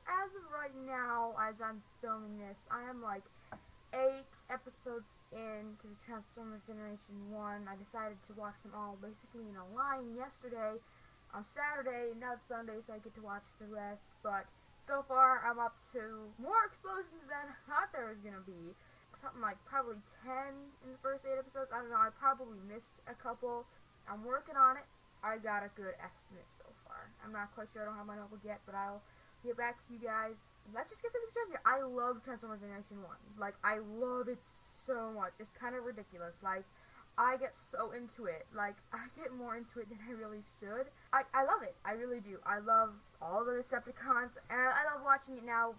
as of right now, as I'm filming this, I am like 8 episodes into the Transformers Generation 1. I decided to watch them all basically in a line yesterday on Saturday, and now it's Sunday, so I get to watch the rest. But so far, I'm up to more explosions than I thought there was going to be. Something like probably 10 in the first 8 episodes. I don't know, I probably missed a couple. I'm working on it. I got a good estimate so far. I'm not quite sure, I don't have my notebook yet, but I'll get back to you guys. Let's just get something straight here. I love Transformers Generation 1. Like, I love it so much. It's kind of ridiculous. Like, I get so into it. Like, I get more into it than I really should. I love it. I really do. I love all the Decepticons, and I love watching it now.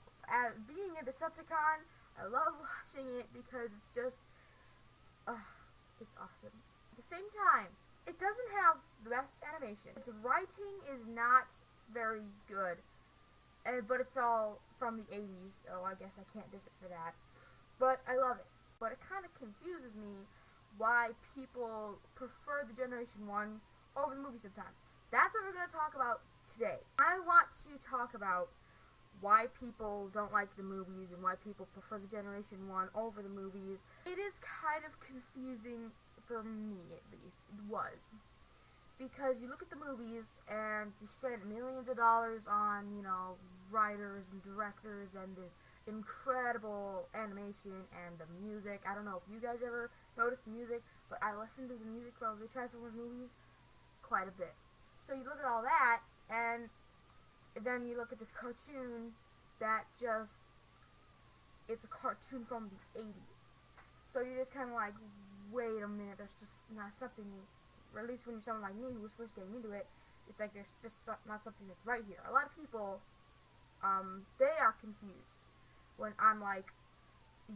Being a Decepticon, I love watching it because it's just, it's awesome. At the same time, it doesn't have the best animation. Its writing is not very good, but it's all from the 80s, so I guess I can't diss it for that. But I love it. But it kind of confuses me why people prefer the Generation 1 over the movie sometimes. That's what we're going to talk about today. I want to talk about why people don't like the movies and why people prefer the Generation 1 over the movies. It is kind of confusing for me, at least. It was. Because you look at the movies and you spend millions of dollars on, writers and directors and this incredible animation and the music. I don't know if you guys ever noticed the music, but I listen to the music from the Transformers movies quite a bit. So you look at all that, and then you look at this cartoon that it's a cartoon from the 80s. So you're just kind of like, wait a minute, there's just not something, or at least when you're someone like me who was first getting into it, it's like there's just not something that's right here. A lot of people, they are confused when I'm like,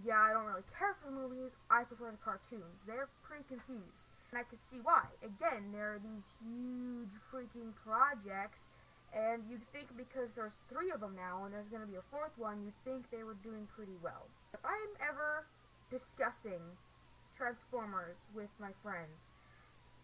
yeah, I don't really care for the movies, I prefer the cartoons. They're pretty confused. And I could see why. Again, there are these huge freaking projects, and you'd think because there's 3 of them now, and there's going to be a 4th one, you'd think they were doing pretty well. If I'm ever discussing Transformers with my friends,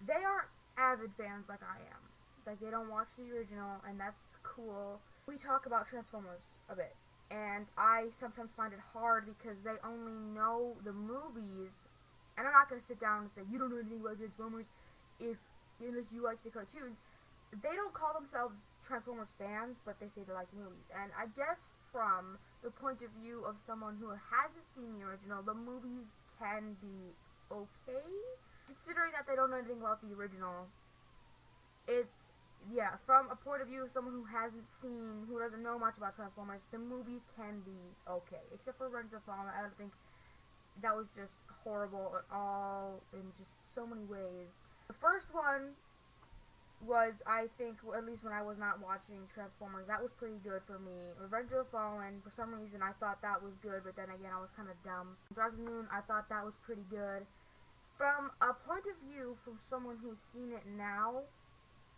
they aren't avid fans like I am. Like, they don't watch the original, and that's cool. We talk about Transformers a bit, and I sometimes find it hard because they only know the movies, and I'm not going to sit down and say, you don't know anything about Transformers unless you watch the cartoons. They don't call themselves Transformers fans, but they say they like the movies. And I guess from the point of view of someone who hasn't seen the original, the movies can be okay. Considering that they don't know anything about the original, from a point of view of someone who doesn't know much about Transformers, the movies can be okay. Except for Revenge of the Fallen, I don't think that was just horrible at all in just so many ways. The first one was, I think, at least when I was not watching Transformers, that was pretty good for me. Revenge of the Fallen, for some reason, I thought that was good, but then again, I was kind of dumb. Dark of the Moon, I thought that was pretty good. From a point of view from someone who's seen it now,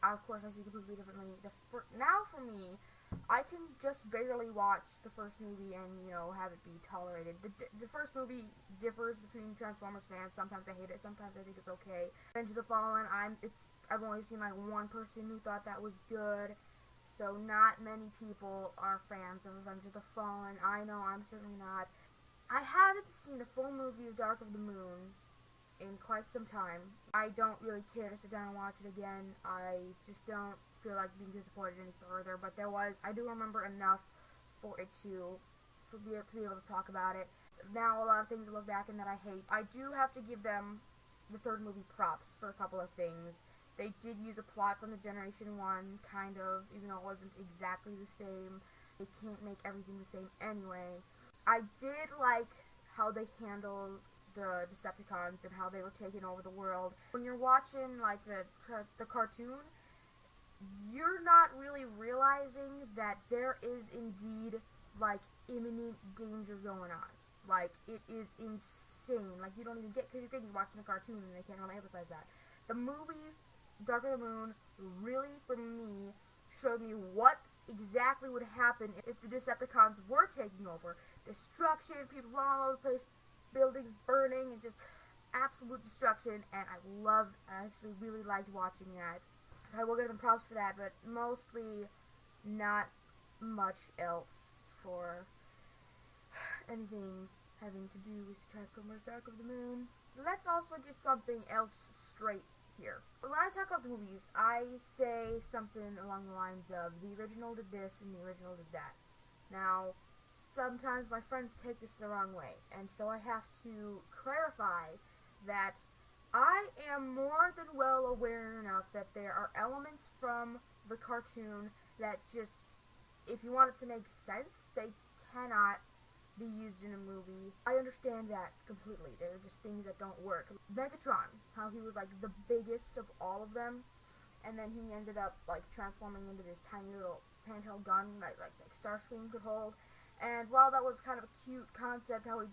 of course I see it completely differently. Now for me, I can just barely watch the first movie and, have it be tolerated. The first movie differs between Transformers fans. Sometimes I hate it, sometimes I think it's okay. Revenge of the Fallen, I've only seen like one person who thought that was good. So not many people are fans of Revenge of the Fallen. I know, I'm certainly not. I haven't seen the full movie of Dark of the Moon in quite some time. I don't really care to sit down and watch it again. I just don't feel like being disappointed any further, but I do remember enough for it to be able to talk about it. Now, a lot of things I look back and that I hate. I do have to give them, the 3rd movie, props for a couple of things. They did use a plot from the Generation 1, kind of, even though it wasn't exactly the same. They can't make everything the same anyway. I did like how they handled the Decepticons and how they were taking over the world. When you're watching, like, the cartoon, you're not really realizing that there is indeed, like, imminent danger going on. Like, it is insane. Like, you don't even get, because you're thinking you're watching a cartoon and they can't really emphasize that. The movie Dark of the Moon really, for me, showed me what exactly would happen if the Decepticons were taking over. Destruction, people running all over the place, buildings burning, and just absolute destruction, and I actually really liked watching that. So I will give them props for that, but mostly much else for anything having to do with Transformers Dark of the Moon. Let's also get something else straight here. When I talk about the movies, I say something along the lines of the original did this and the original did that. Now, sometimes my friends take this the wrong way, and so I have to clarify that I am more than well aware enough that there are elements from the cartoon that just, if you want it to make sense, they cannot be used in a movie. I understand that completely. There are just things that don't work. Megatron, how he was like the biggest of all of them, and then he ended up like transforming into this tiny little handheld gun that like Starscream could hold. And while that was kind of a cute concept, how he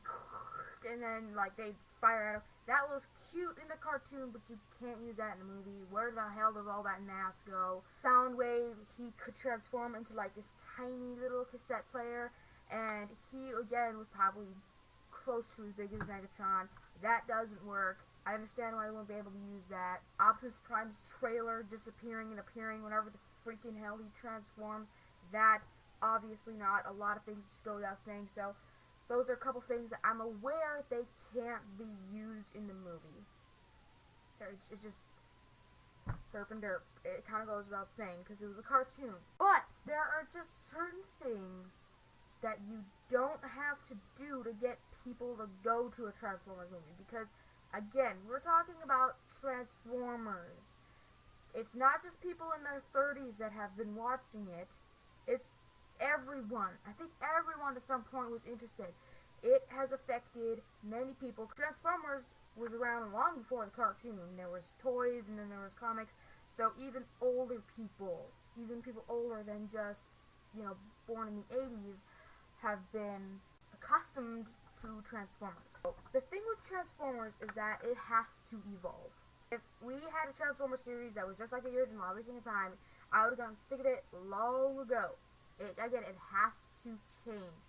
and then like they'd fire at him, that was cute in the cartoon, but you can't use that in a movie. Where the hell does all that mass go? Soundwave, he could transform into like this tiny little cassette player, and he again was probably close to as big as Megatron. That doesn't work. I understand why they won't be able to use that. Optimus Prime's trailer disappearing and appearing whenever the freaking hell he transforms. That, obviously not. A lot of things just go without saying. So, those are a couple things that I'm aware they can't be used in the movie. It's just derp and derp. It kind of goes without saying because it was a cartoon. But there are just certain things that you don't have to do to get people to go to a Transformers movie. Because, again, we're talking about Transformers. It's not just people in their 30s that have been watching it. It's everyone. I think everyone at some point was interested. It has affected many people. Transformers was around long before the cartoon. There was toys and then there was comics. So even older people, even people older than just, born in the 80s, have been accustomed to Transformers. So the thing with Transformers is that it has to evolve. If we had a Transformers series that was just like the original every single time, I would have gotten sick of it long ago. It has to change.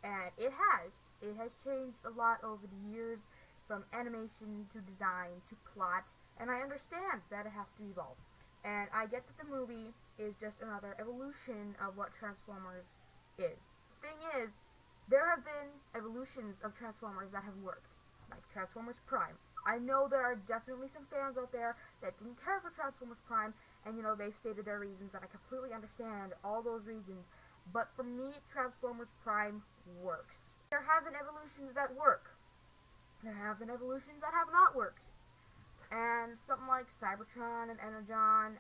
And it has. It has changed a lot over the years, from animation to design to plot, and I understand that it has to evolve. And I get that the movie is just another evolution of what Transformers is. Thing is, there have been evolutions of Transformers that have worked, like Transformers Prime. I know there are definitely some fans out there that didn't care for Transformers Prime, and they've stated their reasons, and I completely understand all those reasons, but for me, Transformers Prime works. There have been evolutions that work. There have been evolutions that have not worked. And something like Cybertron and Energon,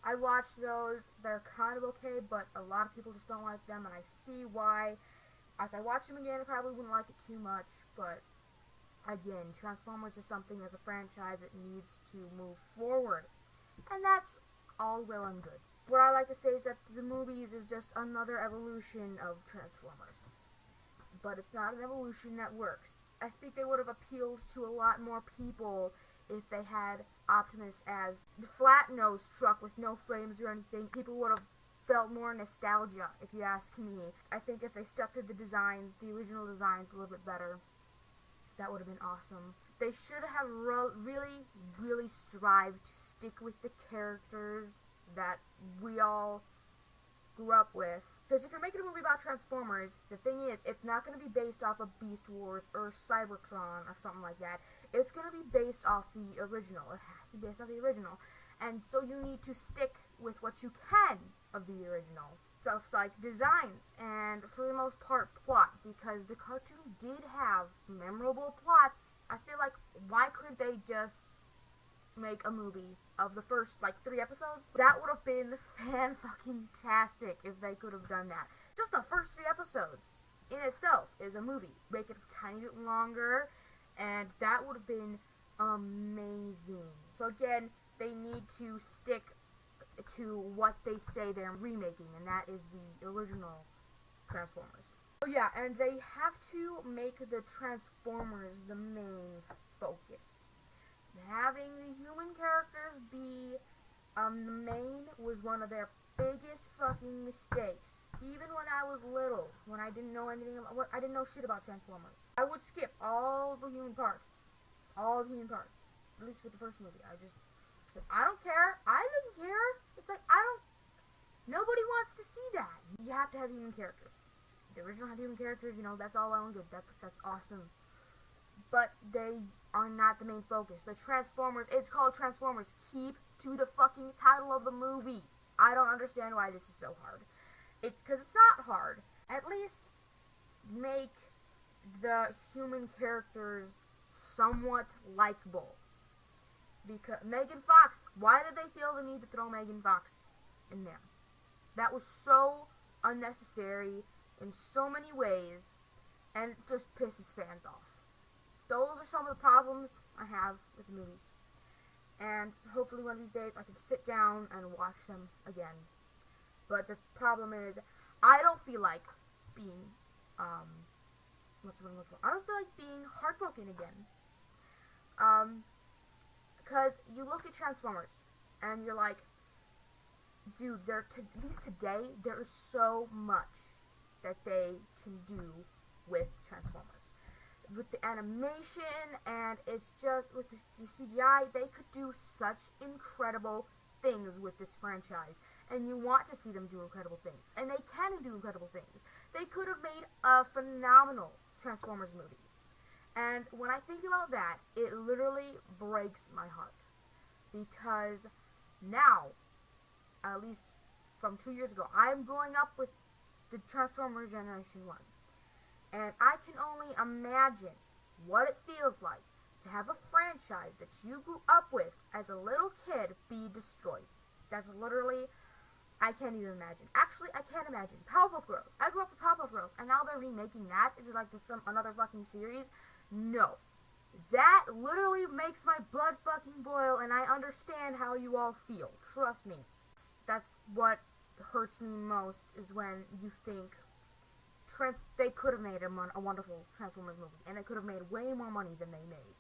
I watched those. They're kind of okay, but a lot of people just don't like them, and I see why. If I watch them again, I probably wouldn't like it too much, but again, Transformers is something as a franchise that needs to move forward. And that's all well and good. What I like to say is that the movies is just another evolution of Transformers. But it's not an evolution that works. I think they would have appealed to a lot more people if they had Optimus as the flat-nosed truck with no flames or anything. People would have felt more nostalgia, if you ask me. I think if they stuck to the designs, the original designs, a little bit better, that would have been awesome. They should have really, really strived to stick with the characters that we all grew up with. Because if you're making a movie about Transformers, the thing is, it's not going to be based off of Beast Wars or Cybertron or something like that. It's going to be based off the original. It has to be based off the original. And so you need to stick with what you can of the original. Stuff like designs and, for the most part, plot, because the cartoon did have memorable plots. I feel like, why couldn't they just make a movie of the first 3 episodes? That would have been fan-fucking-tastic if they could have done that. Just the first 3 episodes in itself is a movie. Make it a tiny bit longer, and that would have been amazing. So again, they need to stick to what they say they're remaking, and that is the original Transformers. Oh yeah, and they have to make the Transformers the main focus. Having the human characters be the main was one of their biggest fucking mistakes. Even when I was little, when I didn't know anything about, I didn't know shit about Transformers, I would skip all the human parts. All the human parts. At least with the first movie. I don't care. I didn't care. It's like, Nobody wants to see that. You have to have human characters. The original had human characters, you know, that's all well and good. That's awesome. But they are not the main focus. The Transformers, it's called Transformers. Keep to the fucking title of the movie. I don't understand why this is so hard. It's because it's not hard. At least make the human characters somewhat likable. Because Megan Fox, why did they feel the need to throw Megan Fox in there? That was so unnecessary in so many ways, and it just pisses fans off. Those are some of the problems I have with the movies. And hopefully one of these days I can sit down and watch them again. But the problem is, I don't feel like being, what's the word I'm looking for? I don't feel like being heartbroken again. Because you look at Transformers, and you're like, dude, at least today, there is so much that they can do with Transformers. With the animation, and it's just, with the CGI, they could do such incredible things with this franchise. And you want to see them do incredible things. And they can do incredible things. They could have made a phenomenal Transformers movie. And when I think about that, it literally breaks my heart. Because now, at least from 2 years ago, I'm growing up with the Transformers Generation 1. And I can only imagine what it feels like to have a franchise that you grew up with as a little kid be destroyed. That's literally, I can't even imagine. Actually, I can't imagine. Powerpuff Girls. I grew up with Powerpuff Girls, and now they're remaking that into like another fucking series. No. That literally makes my blood fucking boil, and I understand how you all feel. Trust me. That's what hurts me most, is when you think they could have made a wonderful Transformers movie, and they could have made way more money than they made.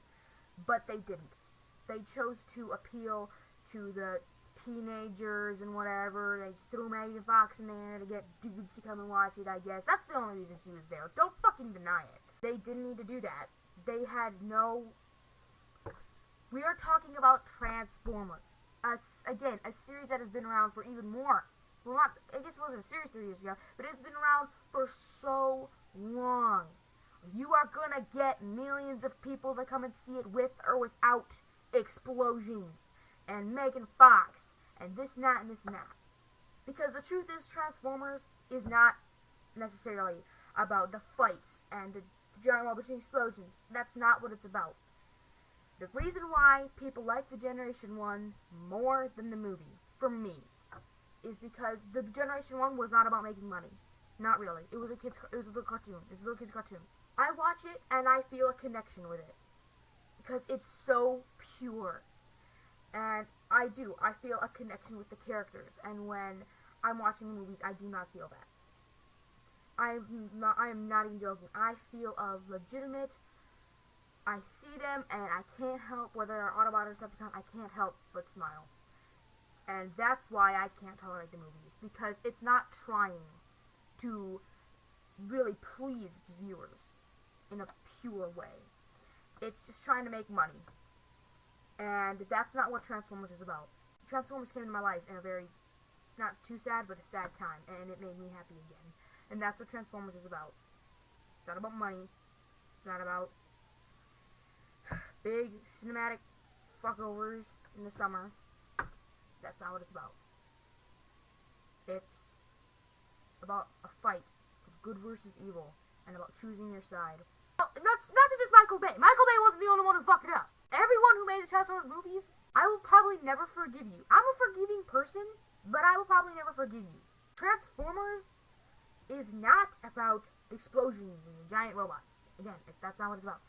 But they didn't. They chose to appeal to the teenagers and whatever. They threw Megan Fox in there to get dudes to come and watch it, I guess. That's the only reason she was there. Don't fucking deny it. They didn't need to do that. They had no... We are talking about Transformers. Again, a series that has been around for even more. Well, not, I guess it wasn't a series 3 years ago, but it's been around for so long. You are gonna get millions of people to come and see it with or without explosions and Megan Fox and this and that and this and that. Because the truth is, Transformers is not necessarily about the fights and the giant robotic explosions. That's not what it's about. The reason why people like the Generation 1 more than the movie, for me, is because the Generation 1 was not about making money. Not really. It was a little cartoon. It was a little kid's cartoon. I watch it and I feel a connection with it. Because it's so pure. And I do. I feel a connection with the characters. And when I'm watching the movies, I do not feel that. I am not even joking. I feel a legitimate... I see them and I can't help, whether they're Autobot or Decepticon, I can't help but smile. And that's why I can't tolerate the movies, because it's not trying to really please its viewers in a pure way. It's just trying to make money. And that's not what Transformers is about. Transformers came into my life in a very, not too sad, but a sad time, and it made me happy again. And that's what Transformers is about. It's not about money. It's not about big cinematic fuckovers in the summer. That's not what it's about. It's about a fight of good versus evil, and about choosing your side. Not to just Michael Bay. Michael Bay wasn't the only one who fucked it up. Everyone who made the Transformers movies, I will probably never forgive you. I'm a forgiving person, but I will probably never forgive you. Transformers is not about explosions and giant robots. Again, that's not what it's about.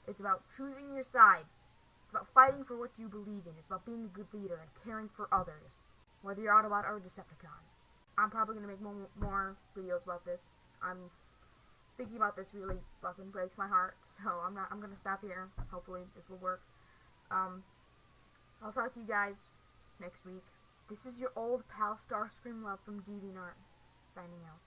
It's about choosing your side. It's about fighting for what you believe in. It's about being a good leader and caring for others, whether you're Autobot or Decepticon. I'm probably going to make more videos about this. I'm thinking about this really fucking breaks my heart, so I'm going to stop here. Hopefully this will work. I'll talk to you guys next week. This is your old pal Starscream Love from DeviantArt, signing out.